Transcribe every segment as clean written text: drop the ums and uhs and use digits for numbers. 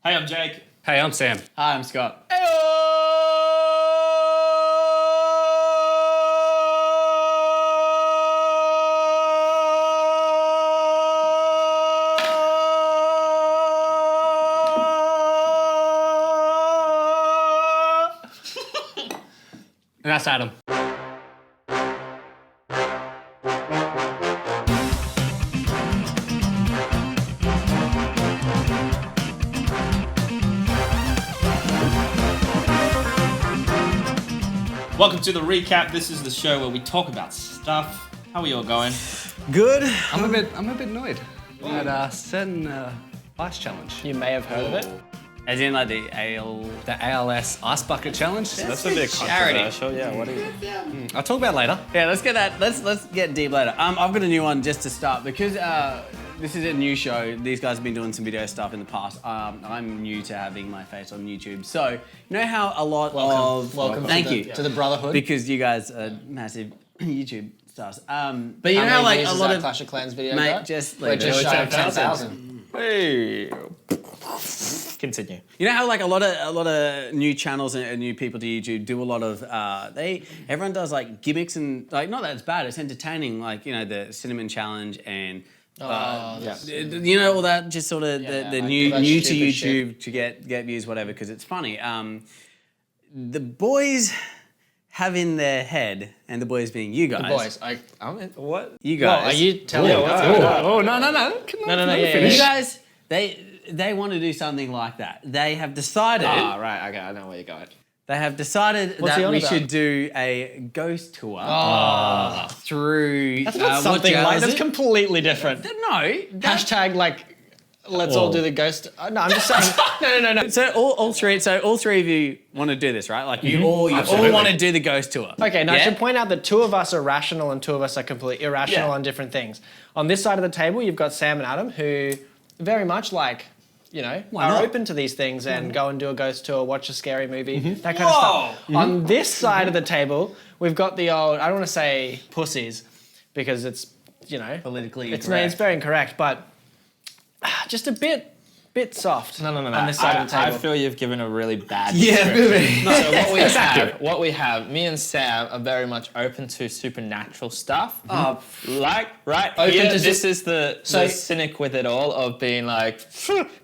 Hey, I'm Jake. Hey, I'm Sam. Hi, I'm Scott. And that's Adam. Welcome to the recap. This is the show where we talk about stuff. How are you all going? Good. I'm a bit annoyed. We had a certain ice challenge. You may have heard of it. As in like the ALS Ice Bucket Challenge. That's a bit controversial. Yeah, what is it? I'll talk about it later. Yeah, let's get that. Let's get deep later. I've got a new one just to start because this is a new show. These guys have been doing some video stuff in the past. I'm new to having my face on YouTube, so you know how a lot of Welcome to the brotherhood. because you guys are massive YouTube stars. But you How know how many like views a is lot that of Clash of Clans video mate got? just We're like just shy of 10,000. Hey. Continue. You know how like a lot of new channels and new people to YouTube do a lot of everyone does like gimmicks and like not that it's bad, it's entertaining, like you know the cinnamon challenge and you know all that just sort of the like new that to stupid YouTube to get views whatever because it's funny. The boys have in their head, and the boys being you guys. The boys. I'm in. What? You guys. Are you telling me? Oh, no. No, You guys, they want to do something like that. They have decided. Ah, right. Okay, I know where you're going. They have decided What's he that on we about? should do a ghost tour through. That's not what something jail like, is that's it? completely different. No. Hashtag like, let's all do the ghost. No, I'm just saying. No. So all three of you want to do this, right? Like you all want to do the ghost tour. Okay, now I Yeah? should point out that two of us are rational and two of us are completely irrational on different things. On this side of the table, you've got Sam and Adam, who very much like, you know, are not? open to these things and go and do a ghost tour, watch a scary movie, that kind of stuff. On this side of the table, we've got the old, I don't want to say pussies, because it's, you know, Politically it's incorrect. very incorrect, but just a bit soft. No. On this side of the I table. feel you've given a really bad Yeah, description. So what we have, me and Sam are very much open to supernatural stuff. Like, right Open here, to this is the So- cynic with it all of being like,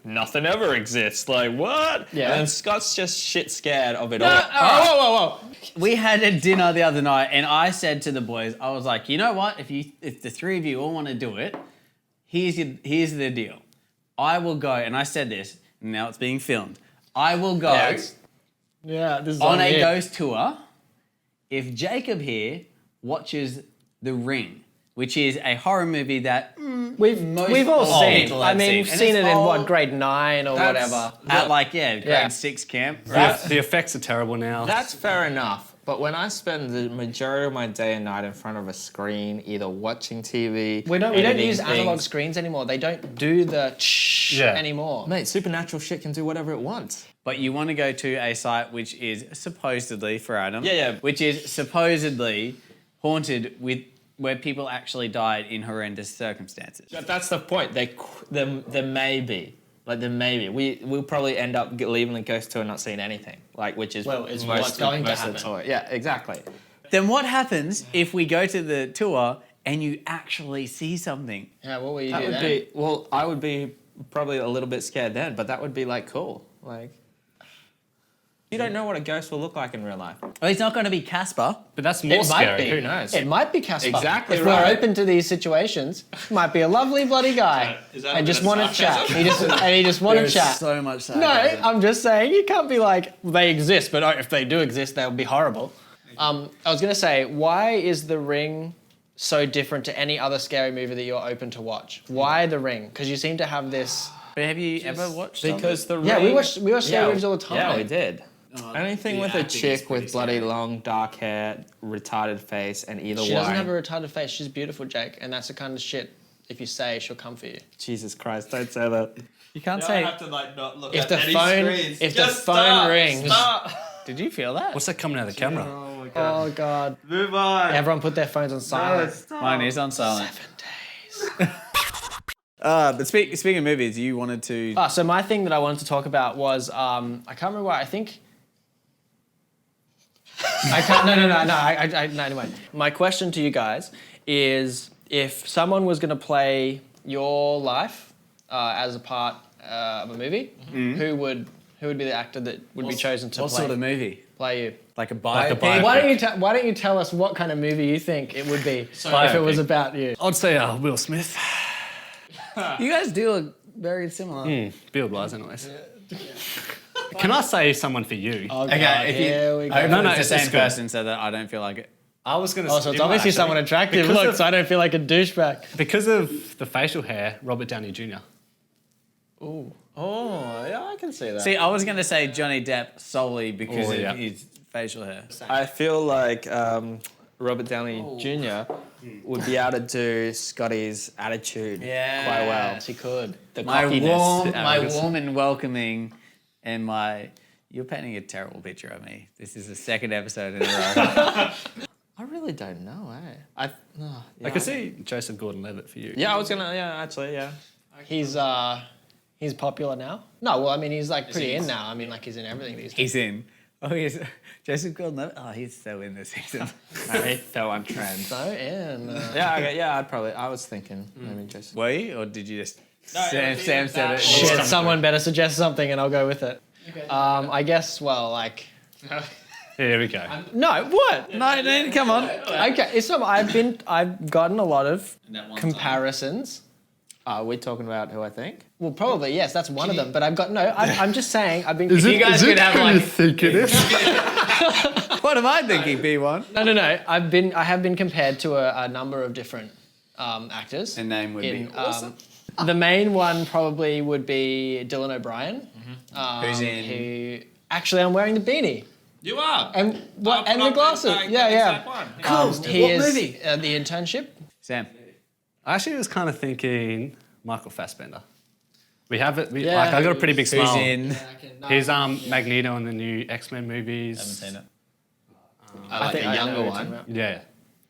nothing ever exists. Like, what? Yeah. And Scott's just shit scared of it all. Whoa. We had a dinner the other night, and I said to the boys, I was like, you know what? If the three of you all want to do it, here's the deal. I will go, and I said this, and now it's being filmed. I will go Yeah, this is on a here. ghost tour if Jacob here watches The Ring, which is a horror movie that We've all seen. people I have mean, seen. we've And seen it's it in all- what, grade 9 or whatever. at grade 6 camp. Right? The effects are terrible now. That's fair enough. But when I spend the majority of my day and night in front of a screen, either watching TV, We don't editing use analog things- screens anymore. They don't do the anymore. Mate, supernatural shit can do whatever it wants. But you want to go to a site which is supposedly, for Adam, Yeah. which is supposedly haunted with where people actually died in horrendous circumstances. But that's the point. There may be. Like, there may be. We'll probably end up leaving the ghost tour and not seeing anything. Like, which is It's what's going to most of happen. the tour. Yeah, exactly. Then what happens if we go to the tour and you actually see something? Yeah, what will you That do would then? be, well, I would be probably a little bit scared then, but that would be, like, cool. Like, you don't know what a ghost will look like in real life. Well, he's not going to be Casper. But that's more It might scary. be. Who knows? It might be Casper. Exactly If right. we're open to these situations, might be a lovely bloody guy Is that a and bit just of want to chat. sarcasm? He just want to There's chat. so much No, sarcasm. I'm just saying you can't be like they exist, but if they do exist, they'll be horrible. I was gonna say, why is The Ring so different to any other scary movie that you're open to watch? Why The Ring? Because you seem to have this. But have you ever watched Because the Yeah, ring... we watch scary movies all the time. Yeah, we did. Anything the with a acting is chick pretty with bloody scary. long dark hair, retarded face, and either She doesn't one. have a retarded face. She's beautiful, Jake, and that's the kind of shit. If you say, she'll come for you. Jesus Christ! Don't say that. You can't say. to like not look If the phone rings, Did you feel that? What's that coming out of the camera? Oh my god. oh god! Move on. Everyone put their phones on silent. Mine is on silent. 7 days. But speaking of movies, you wanted to. So my thing that I wanted to talk about was I can't remember why. I think I can't. No. No. Anyway, my question to you guys is: if someone was going to play your life as a part of a movie, who would be the actor that would be chosen to What sort of movie? play you? Like a biopic? Why don't you tell us what kind of movie you think it would be if it was about you? I'd say Will Smith. You guys do look very similar. Build wise, anyways. Can I say someone for you? Oh, Okay, God, if here you, we go. I hope No, it's the it's same good. person so that I don't feel like it. I was going to. Oh, so it's obviously someone attractive. Look, so I don't feel like a douchebag. Because of the facial hair, Robert Downey Jr. Ooh. Oh, yeah, I can see that. See, I was going to say Johnny Depp solely because yeah. of his facial hair. I feel like Robert Downey Jr. would be able to do Scotty's attitude quite well. Yes, he could. The My cockiness. warm and welcoming, and my. You're painting a terrible picture of me. This is the second episode in a row. I really don't know, eh? I could see Joseph Gordon-Levitt for you. Yeah, I was gonna. Yeah, actually, yeah. He's popular now. No, well, I mean, he's like pretty in now. I mean, like he's in everything these days. He's in. Oh, he's Joseph Gordon-Levitt. Oh, he's so in this season. He fell on trend. So in. Yeah, okay, yeah. I was thinking maybe Jason. Were you, or did you just? Sam said it. Shit, someone better suggest something and I'll go with it. I guess. Well, like. Here we go. No, what? No, come on. Okay, it's not. I've gotten a lot of comparisons. Are we talking about who I think? Well, probably yes. That's one of them. But I've got no. I'm just saying. I've been. You guys could have like. think it is? What am I thinking? B1. No. I have been compared to a number of different actors. And name would be awesome. The main one probably would be Dylan O'Brien. Who's in? Who actually I'm wearing the beanie. You are. And what? And the glasses. Yeah. Cool. He What is movie? The Internship. Sam. I actually was kind of thinking Michael Fassbender. We have it. Yeah. Like I got a pretty big Who's smile. in? He's Magneto in the new X-Men movies. Haven't seen it. I like think the I younger know who you're one. talking about. Yeah.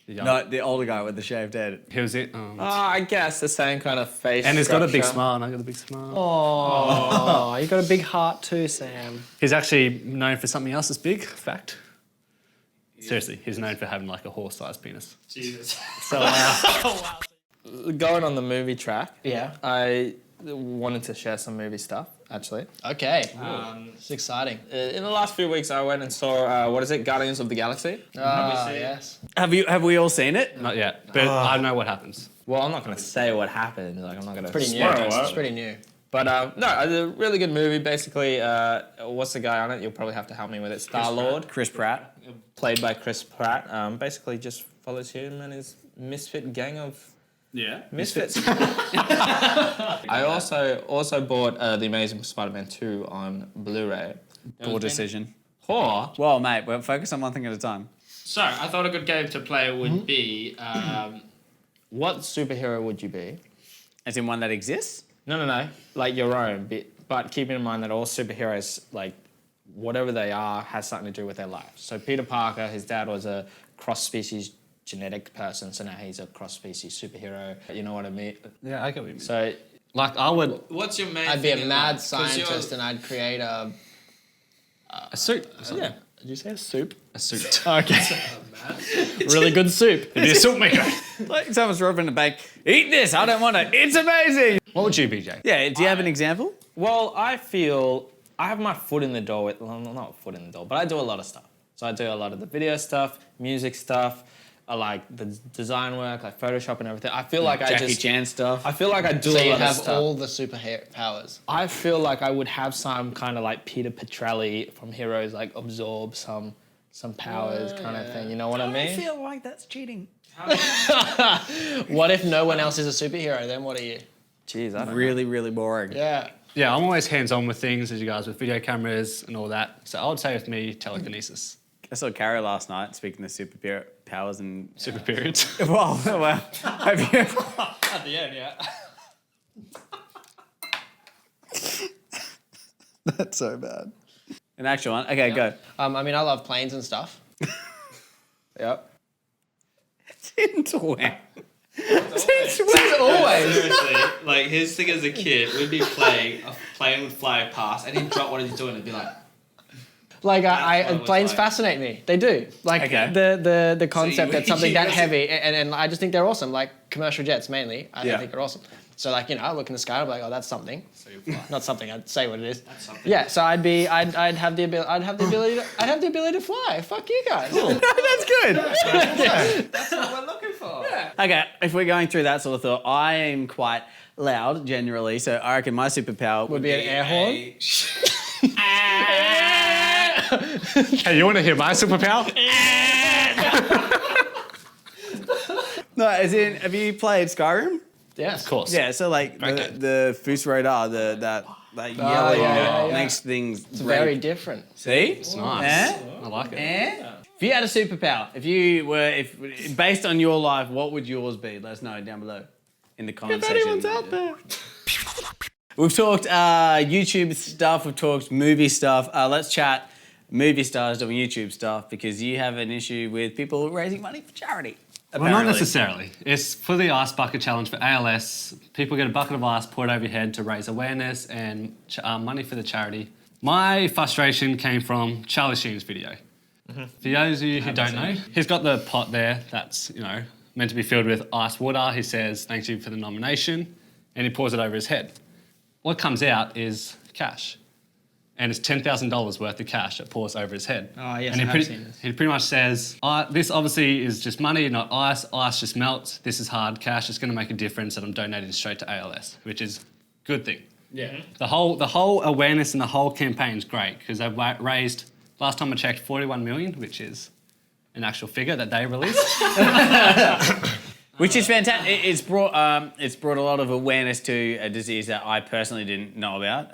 The young- No, the older guy with the shaved head. He was it. I guess the same kind of face. And he's got a big structure. smile, and I got a big smile. Oh, you got a big heart too, Sam. He's actually known for something else that's big. Fact. Seriously, he's known for having like a horse-sized penis. Jesus. So Going on the movie track, yeah. I wanted to share some movie stuff, actually. Okay. It's exciting. In the last few weeks, I went and saw, Guardians of the Galaxy. Yes. Have we all seen it? Not yet, but I know what happens. Well, I'm not going to say what happened. Like, I'm not going to Pretty new. spoil it. It's pretty new. But no, it's a really good movie. Basically, what's the guy on it? You'll probably have to help me with it. Star-Lord, Chris Pratt. played by Chris Pratt. Basically, just follows him and his misfit gang of misfits. I also bought The Amazing Spider-Man 2 on Blu-ray. Poor decision. Or Well, mate, we'll focus on one thing at a time. So, I thought a good game to play would be... what superhero would you be? As in one that exists? No. Like your own bit. But keeping in mind that all superheroes, like whatever they are, has something to do with their life. So Peter Parker, his dad was a cross-species genetic person, so now he's a cross-species superhero. You know what I mean? Yeah, I get what you mean. So Like I would What's your main I'd be thing a in mad life? 'Cause scientist and I'd create a soup. yeah. Did you say a soup? A soup. Okay. Really good soup. Be a soup maker. Like someone's robbing the bank. Eat this. I don't want it. It's amazing. What would you be, Jake? Yeah. Do you have an example? Well, I feel I have my foot in the door with, well, not foot in the door, but I do a lot of stuff. So I do a lot of the video stuff, music stuff. I like the design work, like Photoshop and everything. I feel like Jackie Chan stuff. I feel like I do So a you lot of have stuff. all the superpowers. I feel like I would have some kind of like Peter Petrelli from Heroes, like absorb some powers kind of thing. You know what I mean? feel like that's cheating. What if no one else is a superhero? Then what are you? Jeez, I don't know. Really, really boring. Yeah. Yeah, I'm always hands-on with things, as you guys with video cameras and all that. So I would say with me, telekinesis. I saw Carrie last night speaking of superpowers and Super periods. well, have you? At the end, yeah. That's so bad. An actual one. Okay, go. I mean, I love planes and stuff. Yep. Into when? Since always. Seriously, like his thing as a kid, we'd be playing, a plane would fly past, and he'd drop what he's doing and be like, Like what it was planes like. fascinate me. They do. Like Okay. the concept that something that you- heavy and I just think they're awesome. Like commercial jets mainly. I Yeah. think they're awesome. So like, you know, I look in the sky, I'm like, oh, that's something. so you fly. Not something. I'd say what it is. That's something. Yeah. So I'd have the ability to fly. Fuck you guys. That's good. That's what we're looking for. Okay, if we're going through that sort of thought, I am quite loud generally, so I reckon my superpower Would be an air horn. Hey, you want to hear my superpower? No, as in, have you played Skyrim? Yes. Of course. Yeah, so like the Fus Radar, that yellow yeah. makes things It's very different. See? It's nice. Eh? I like it. If you had a superpower, if based on your life, what would yours be? Let us know down below in the comment section. anyone's out there. We've talked YouTube stuff. We've talked movie stuff. Let's chat movie stars doing YouTube stuff because you have an issue with people raising money for charity. Well, not apparently. necessarily. It's for the Ice Bucket Challenge for ALS. People get a bucket of ice poured over your head to raise awareness and money for the charity. My frustration came from Charlie Sheen's video. For those of you who don't know, he's got the pot there that's, you know, meant to be filled with ice water. He says, "Thank you for the nomination," and he pours it over his head. What comes out is cash. And it's $10,000 worth of cash that pours over his head. Oh, yes, and I have seen this. He pretty much says, this obviously is just money, not ice. Ice just melts. This is hard cash. It's going to make a difference, and I'm donating straight to ALS, which is a good thing. Yeah. The whole awareness and the whole campaign is great because they've raised, last time I checked, 41 million, which is an actual figure that they released. Which is fantastic. It's brought a lot of awareness to a disease that I personally didn't know about,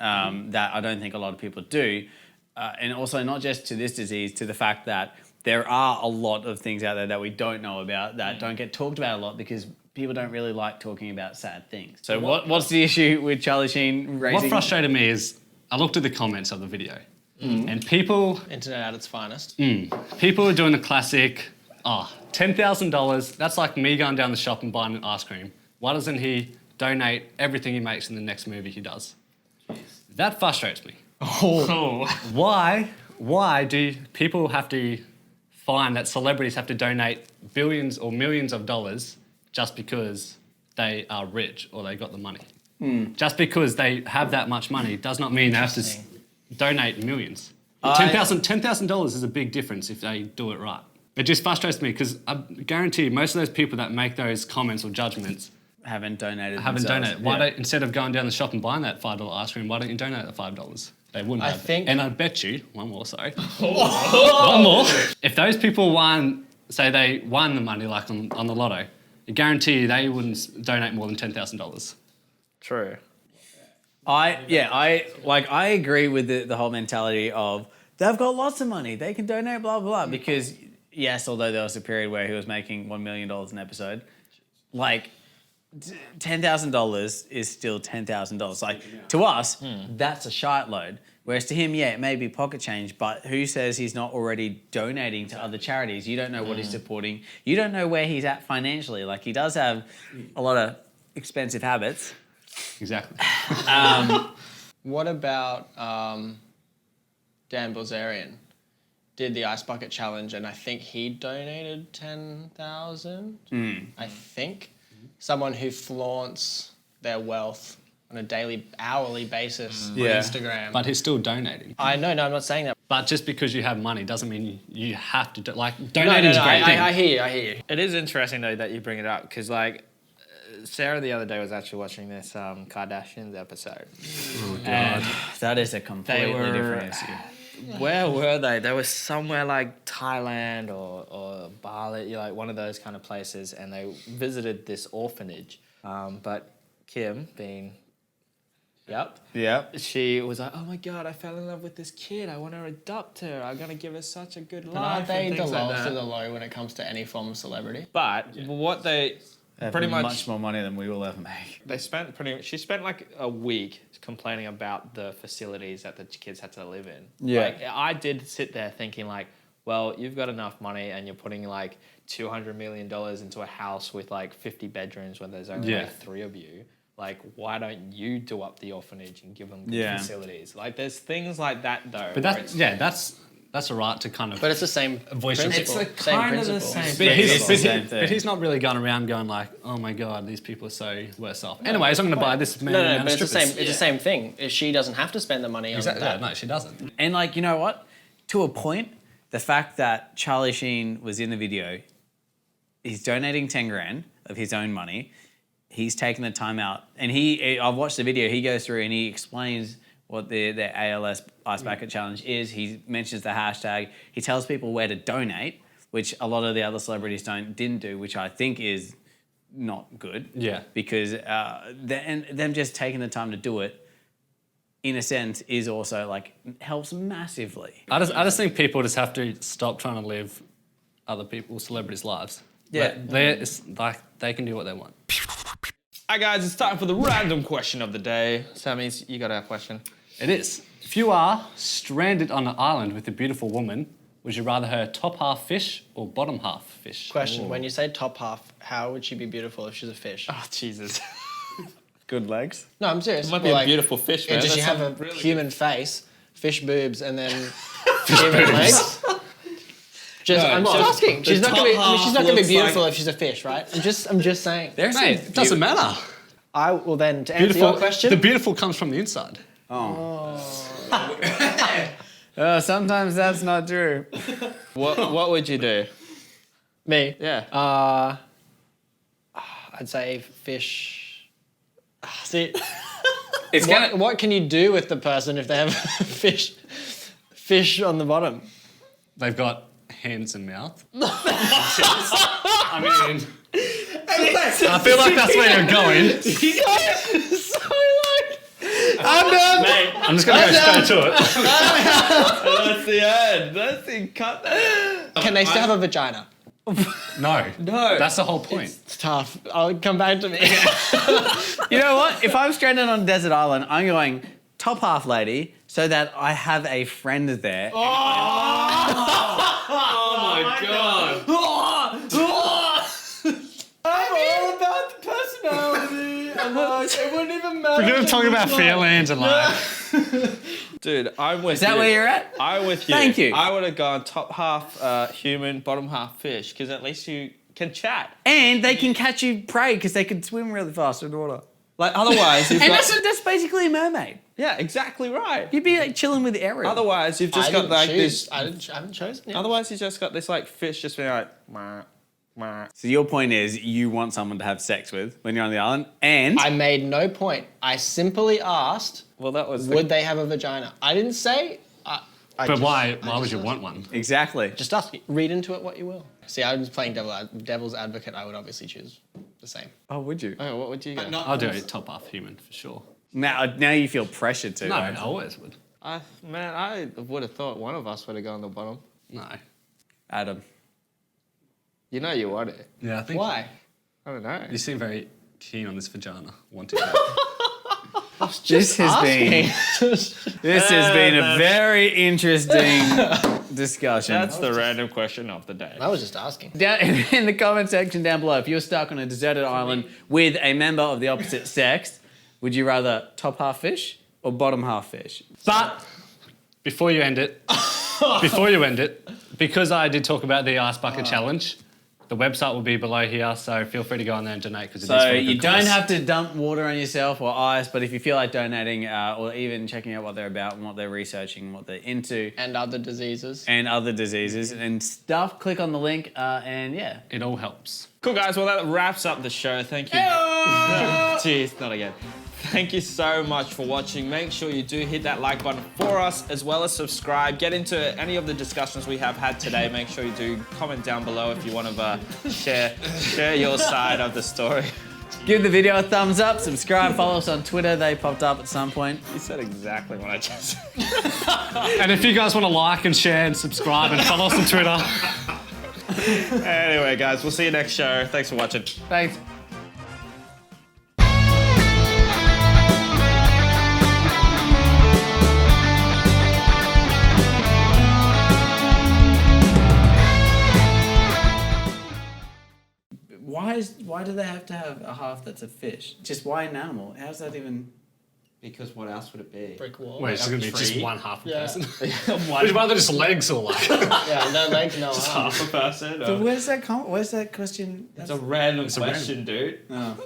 that I don't think a lot of people do. And also not just to this disease, to the fact that there are a lot of things out there that we don't know about that don't get talked about a lot because people don't really like talking about sad things. So what's the issue with Charlie Sheen raising... What frustrated me is I looked at the comments of the video and people Internet at its finest. are doing the classic, $10,000, that's like me going down the shop and buying an ice cream. Why doesn't he donate everything he makes in the next movie he does? That frustrates me. Oh. Why do people have to find that celebrities have to donate billions or millions of dollars just because they are rich or they got the money? Just because they have that much money does not mean they have to donate millions. $10,000 is a big difference if they do it right. It just frustrates me because I guarantee most of those people that make those comments or judgments haven't donated haven't themselves. donated. Why don't, instead of going down the shop and buying that $5 ice cream, why don't you donate the $5? They wouldn't I have. think- And I bet you, one more, one more. If those people won, say they won the money like on the lotto, I guarantee you they wouldn't donate more than $10,000. True. I agree with the whole mentality of they've got lots of money, they can donate, blah, blah, blah. Because, yes, although there was a period where he was making $1 million an episode, like, $10,000 is still $10,000. Like, to us, that's a shitload. Whereas to him, yeah, it may be pocket change, but who says he's not already donating to other charities? You don't know what he's supporting. You don't know where he's at financially. Like, he does have a lot of expensive habits. Exactly. What about Dan Bilzerian? Did the Ice Bucket Challenge, and I think he donated 10,000. I think someone who flaunts their wealth on a daily, hourly basis on Yeah. Instagram. But he's still donating. I know, no, I'm not saying that. But just because you have money doesn't mean you have to No, donating is a great thing. I hear you. It is interesting though that you bring it up because like Sarah the other day was actually watching this Kardashians episode. And That is a completely were- different issue. where were they? They were somewhere like Thailand or Bali, like one of those kind of places, and they visited this orphanage. But Kim, being, Yep. she was like, "Oh my God, I fell in love with this kid. I want to adopt her. I'm gonna give her such a good life." But aren't they and the things like lowest that. of the low when it comes to any form of celebrity? But what they They have pretty much more money than we will ever make. they spent she spent like a week complaining about the facilities that the kids had to live in. Yeah. Like, I did sit there thinking like, well, you've got enough money and you're putting like $200 million into a house with like 50 bedrooms when there's only like 3 of you. Like, why don't you do up the orphanage and give them good facilities? Like, there's things like that though. But that's a right to kind of. But it's the same voice your principle. It's kind of the same But he's not really going around going like, oh my god, these people are so worse off. Anyways, I'm going to buy this man. No, but it's the same. It's the same thing. She doesn't have to spend the money on that. No, she doesn't. And like, you know what? To a point, the fact that Charlie Sheen was in the video, he's donating 10 grand of his own money. He's taken the time out, and I've watched the video. He goes through and he explains what the ALS Ice Bucket Challenge is. He mentions the hashtag. He tells people where to donate, which a lot of the other celebrities didn't do, which I think is not good. Yeah. Because them just taking the time to do it, in a sense, is also like helps massively. I just think people just have to stop trying to live other people's celebrities' lives. Yeah. They can do what they want. Hi guys, it's time for the random question of the day. Sammy, you got a question? It is. If you are stranded on an island with a beautiful woman, would you rather her top half fish or bottom half fish? Question: when you say top half, how would she be beautiful if she's a fish? Oh, Jesus. Good legs. No, I'm serious. It might be a beautiful fish, man. Does she That's have a really human face, fish boobs, and then human legs? I'm just asking. She's not gonna be. She's not gonna be beautiful if she's a fish, right? I'm just saying. Mate, it doesn't matter. I will then to answer your question. The beautiful comes from the inside. Sometimes that's not true. What would you do? Me? Yeah. I'd say fish. See, It's what can you do with the person if they have fish on the bottom? They've got hands and mouth. I mean, I feel like that's where you're going. I'm done. Mate, I'm just going to go straight to it. that's the end. That's the cut. Can they still have a vagina? No. No. That's the whole point. It's tough. I'll come back to me. You know what? If I'm stranded on a desert island, I'm going top half lady so that I have a friend there. Oh my god. I'm all about the personality. I'm like, it wouldn't even matter. We're going to talk about feelings and like... Dude, I'm with you. Is that where you're at? I'm with you. Thank you. I would have gone top half human, bottom half fish, because at least you can chat. And they can catch you prey because they can swim really fast in the water. Like, otherwise, you've And got... that's basically a mermaid. Yeah, exactly right. You'd be like chilling with Ariel. Otherwise, you've just got like this... I haven't chosen yet. Otherwise, you just got this like fish just being like... Meh, meh. So your point is you want someone to have sex with when you're on the island, and I made no point. I simply asked, Well, that was... would they have a vagina? I didn't say... But why would you want one? exactly. Just ask. Read into it what you will. See, I was playing devil's advocate. I would obviously choose the same. Oh, would you? Oh, what would you go? I'll do it top half human for sure. Now you feel pressured to. No, I always would. I would have thought one of us would have gone the bottom. No. Adam. You know you want it. Yeah, I think... Why? I don't know. You seem very keen on this vagina. Wanting it. This has been a very interesting discussion. That's the random question of the day. I was just asking. Down in the comment section down below, if you're stuck on a deserted island with a member of the opposite sex, would you rather top half fish or bottom half fish? But before you end it, because I did talk about the Ice Bucket Challenge, the website will be below here, so feel free to go on there and donate because it is So for a you good don't cause. have to dump water on yourself or ice, but if you feel like donating or even checking out what they're about and what they're researching, what they're into, And other diseases. and other diseases and stuff, click on the link and yeah. It all helps. Cool, guys. Well, that wraps up the show. Thank you. Jeez, not again. Thank you so much for watching. Make sure you do hit that like button for us, as well as subscribe. Get into any of the discussions we have had today. Make sure you do comment down below if you want to share your side of the story. Give the video a thumbs up, subscribe, follow us on Twitter. They popped up at some point. You said exactly what I just said. And if you guys want to like and share and subscribe and follow us on Twitter. Anyway, guys, we'll see you next show. Thanks for watching. Thanks. Why do they have to have a half that's a fish? Just why an animal? How's that even? Because what else would it be? Brick wall. Wait, it's a going to be just tree? one half a Yeah. person. One Would you rather just legs or like? Yeah, no legs, no just arms. half a person. But where's that question? It's a random a question, dude. Oh.